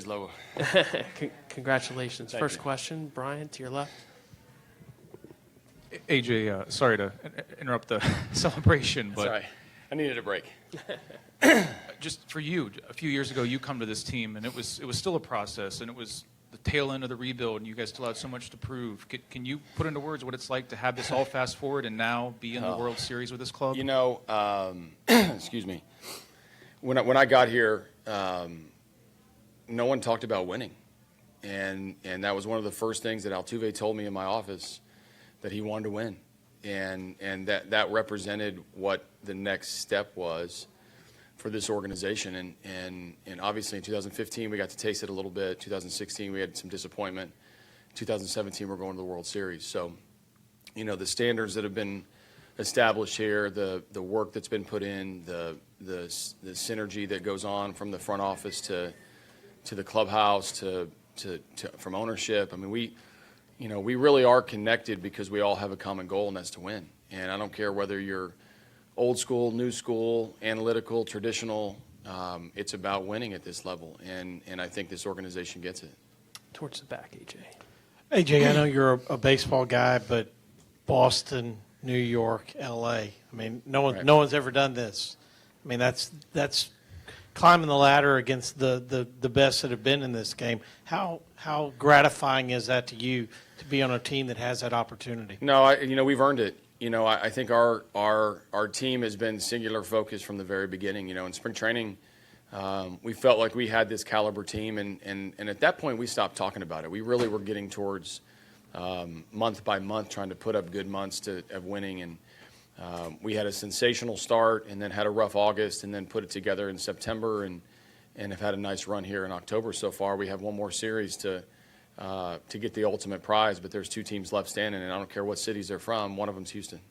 is low. Congratulations. Thank First you. question, Brian, to your left. AJ, sorry to interrupt the celebration, but Sorry, I needed a break. just for you, a few years ago, you come to this team, and it was still a process, and it was the tail end of the rebuild, and you guys still had so much to prove. Can you put into words what it's like to have this all fast forward and now be in the World Series with this club? You know, excuse me. When I got here, no one talked about winning, and that was one of the first things that Altuve told me in my office, that he wanted to win, and that represented what the next step was for this organization. And obviously in 2015 we got to taste it a little bit. 2016 we had some disappointment. 2017 we're going to the World Series. So, you know, the standards that have been established here, the work that's been put in, the synergy that goes on from the front office to the clubhouse to from ownership. I mean, we really are connected because we all have a common goal, and that's to win. And I don't care whether you're old school, new school, analytical, traditional, it's about winning at this level. And I think this organization gets it. Towards the back, AJ. AJ, I know you're a baseball guy, but Boston, New York, L.A. I mean, no one's ever done this. I mean, that's climbing the ladder against the best that have been in this game. How gratifying is that to you to be on a team that has that opportunity? No, we've earned it. You know, I think our team has been singular focused from the very beginning. You know, in spring training, we felt like we had this caliber team, and at that point we stopped talking about it. We really were getting towards month by month trying to put up good months of winning, and we had a sensational start and then had a rough August and then put it together in September and have had a nice run here in October so far. We have one more series to get the ultimate prize, but there's two teams left standing, and I don't care what cities they're from. One of them's Houston.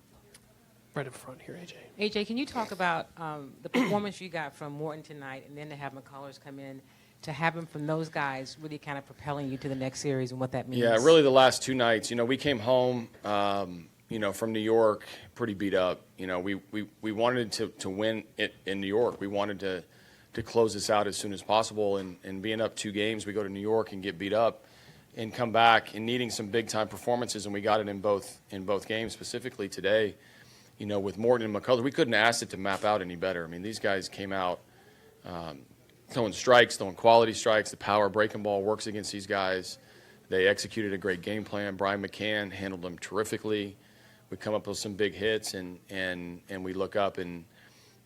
Right up front here, AJ. AJ, can you talk about the performance you got from Morton tonight, and then to have McCullers come in, to have him from those guys really kind of propelling you to the next series and what that means? Yeah, really the last two nights. You know, we came home, from New York pretty beat up. You know, we wanted to win it in New York. We wanted to close this out as soon as possible, and being up 2 games, we go to New York and get beat up and come back and needing some big-time performances, and we got it in both games, specifically today. You know, with Morton and McCullers, we couldn't ask it to map out any better. I mean, these guys came out throwing strikes, throwing quality strikes. The power breaking ball works against these guys. They executed a great game plan. Brian McCann handled them terrifically. We come up with some big hits, and we look up, and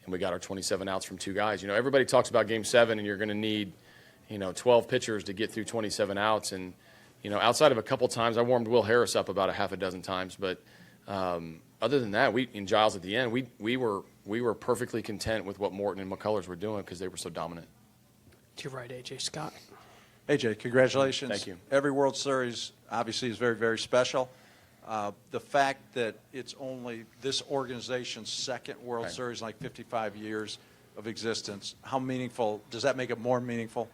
we got our 27 outs from 2 guys. You know, everybody talks about Game 7, and you're going to need, 12 pitchers to get through 27 outs. And, outside of a couple times, I warmed Will Harris up about a half a dozen times. But other than that, in Giles at the end, we were perfectly content with what Morton and McCullers were doing because they were so dominant. To your right, AJ. Scott. AJ, congratulations. Thank you. Every World Series obviously is very, very special. The fact that it's only this organization's second World Series in like 55 years of existence, how meaningful, does that make it more meaningful?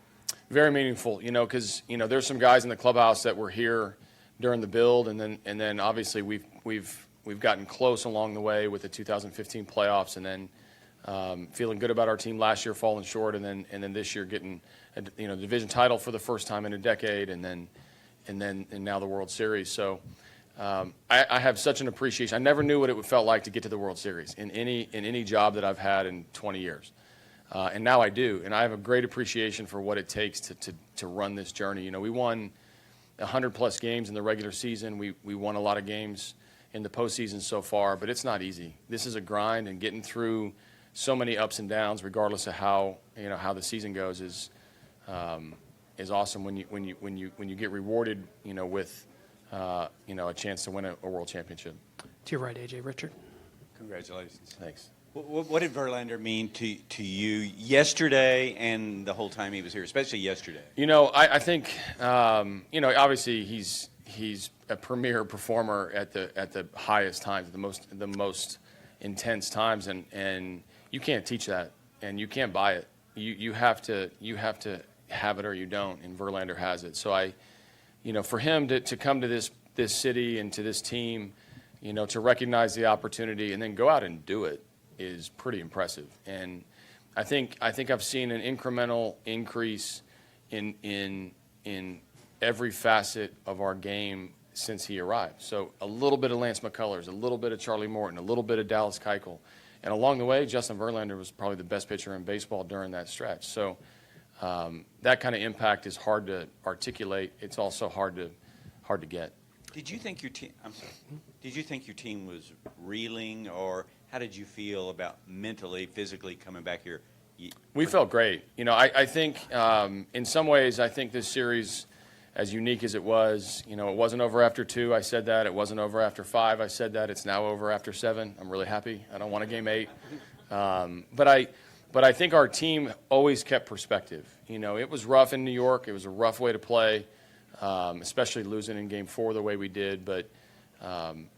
Very meaningful, because there's some guys in the clubhouse that were here during the build, and then obviously we've gotten close along the way with the 2015 playoffs, and then feeling good about our team last year, falling short, and then this year getting a division title for the first time in a decade, and now the World Series. So I have such an appreciation. I never knew what it felt like to get to the World Series in any job that I've had in 20 years. And now I do, and I have a great appreciation for what it takes to run this journey. We won 100-plus games in the regular season. We won a lot of games in the postseason so far, but it's not easy. This is a grind, and getting through so many ups and downs, regardless of how the season goes, is awesome when you get rewarded, with a chance to win a world championship. To your right, AJ. Richard. Congratulations. Thanks. What did Verlander mean to you yesterday and the whole time he was here, especially yesterday? I think obviously he's a premier performer at the highest times, the most intense times, and you can't teach that, and you can't buy it. You have to have it or you don't, and Verlander has it. So for him to come to this city and to this team, to recognize the opportunity and then go out and do it is pretty impressive. And I think I've seen an incremental increase in every facet of our game since he arrived. So a little bit of Lance McCullers, a little bit of Charlie Morton, a little bit of Dallas Keuchel. And along the way, Justin Verlander was probably the best pitcher in baseball during that stretch. So that kind of impact is hard to articulate. It's also hard to get. Did you think your team? I'm sorry. Did you think your team was reeling, or how did you feel about mentally, physically coming back here? We felt great. You know, I think in some ways, I think this series, as unique as it was, you know, it wasn't over after 2. I said that. It wasn't over after 5. I said that. It's now over after 7. I'm really happy. I don't want a game 8. But I think our team always kept perspective. You know, it was rough in New York. It was a rough way to play, especially losing in Game 4 the way we did. But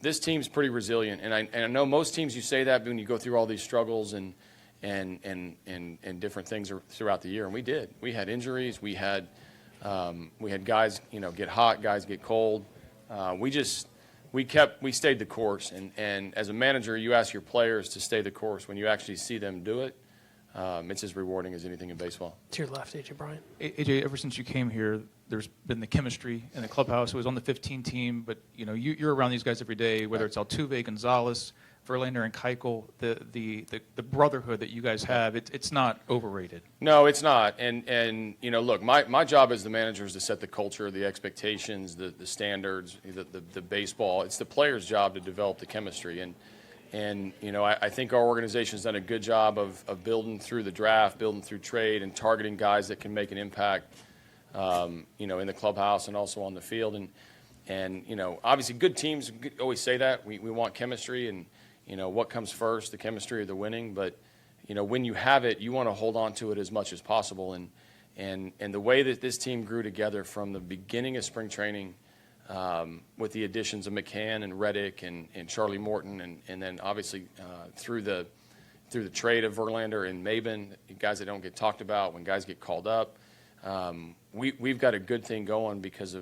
this team's pretty resilient. And I know most teams, you say that when you go through all these struggles and different things throughout the year. And we did. We had injuries. We had guys, you know, get hot, guys get cold. We stayed the course. And as a manager, you ask your players to stay the course. When you actually see them do it, it's as rewarding as anything in baseball. To your left, AJ Bryant. AJ, ever since you came here, there's been the chemistry in the clubhouse. It was on the 15 team, but you know you're around these guys every day. Whether it's Altuve, Gonzalez, Verlander, and Keuchel, the brotherhood that you guys have, it's not overrated. No, it's not. And you know, look, my job as the manager is to set the culture, the expectations, the standards, the baseball. It's the players' job to develop the chemistry. And you know, I think our organization's done a good job of building through the draft, building through trade, and targeting guys that can make an impact, you know, in the clubhouse and also on the field. And you know, obviously good teams always say that. We want chemistry, and you know, what comes first, the chemistry or the winning. But, you know, when you have it, you want to hold on to it as much as possible. And the way that this team grew together from the beginning of spring training, with the additions of McCann and Reddick and Charlie Morton, and then obviously through the trade of Verlander and Maben, guys that don't get talked about when guys get called up, we've got a good thing going because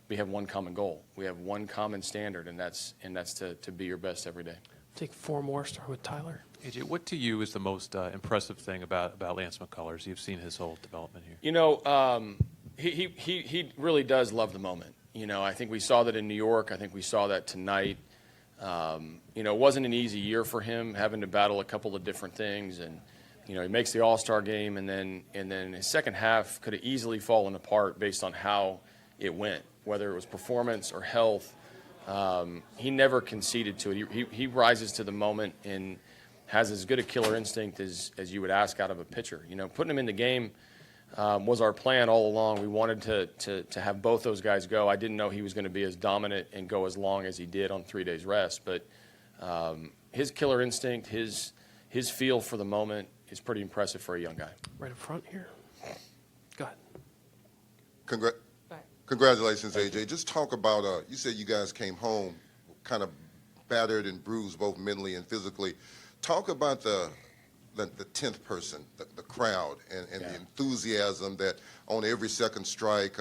we have one common goal. We have one common standard, and that's to be your best every day. Take 4 more, start with Tyler. AJ, what to you is the most impressive thing about Lance McCullers? You've seen his whole development here. You know, he really does love the moment. You know, I think we saw that in New York. I think we saw that tonight. You know, it wasn't an easy year for him, having to battle a couple of different things. And, you know, he makes the All-Star game, and then his second half could have easily fallen apart based on how it went, whether it was performance or health. He never conceded to it. He rises to the moment and has as good a killer instinct as you would ask out of a pitcher. You know, putting him in the game was our plan all along. We wanted to have both those guys go. I didn't know he was going to be as dominant and go as long as he did on 3 days rest. But his killer instinct, his feel for the moment is pretty impressive for a young guy. Right up front here. Go ahead. Congratulations, AJ. Just talk about, you said you guys came home kind of battered and bruised both mentally and physically. Talk about the 10th person, the crowd, and the enthusiasm that on every second strike,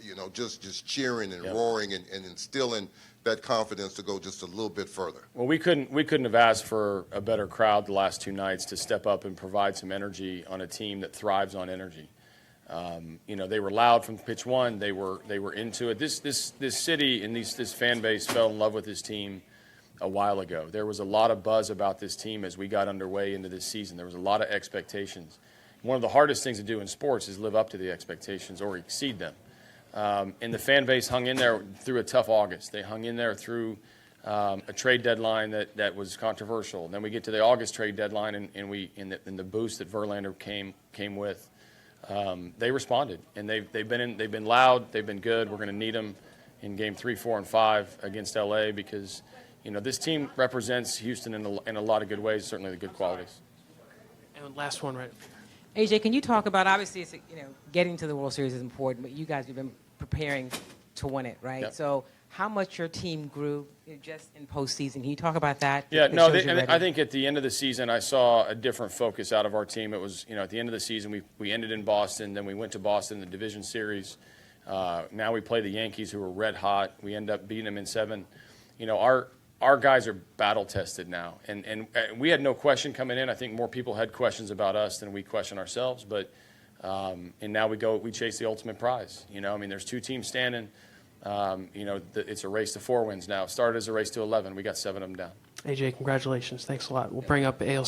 you know, just cheering and roaring and instilling that confidence to go just a little bit further. Well, we couldn't have asked for a better crowd the last 2 nights to step up and provide some energy on a team that thrives on energy. You know, they were loud from pitch one. They were into it. This city and this fan base fell in love with this team a while ago. There was a lot of buzz about this team as we got underway into this season. There was a lot of expectations. One of the hardest things to do in sports is live up to the expectations or exceed them. And the fan base hung in there through a tough August. They hung in there through a trade deadline that was controversial. And then we get to the August trade deadline, and the boost that Verlander came with. They responded, and they've been loud. They've been good. We're going to need them in Game 3, 4, and 5 against LA because, you know, this team represents Houston in a lot of good ways. Certainly the good qualities. And last one, right. AJ, can you talk about, obviously, it's, you know, getting to the World Series is important, but you guys have been preparing to win it, right? Yep. So how much your team grew, you know, just in postseason? Can you talk about that? Yeah, That no, shows you're ready. I think at the end of the season, I saw a different focus out of our team. It was, you know, at the end of the season, we ended in Boston, then we went to Boston, the division series. Now we play the Yankees, who are red hot. We end up beating them in 7. You know, our guys are battle tested now, and we had no question coming in. I think more people had questions about us than we question ourselves, but And now we chase the ultimate prize. You know, I mean, there's 2 teams standing. You know, it's a race to 4 wins now. It started as a race to 11. We got 7 of them down. AJ, congratulations. Thanks a lot. We'll bring up ALCS.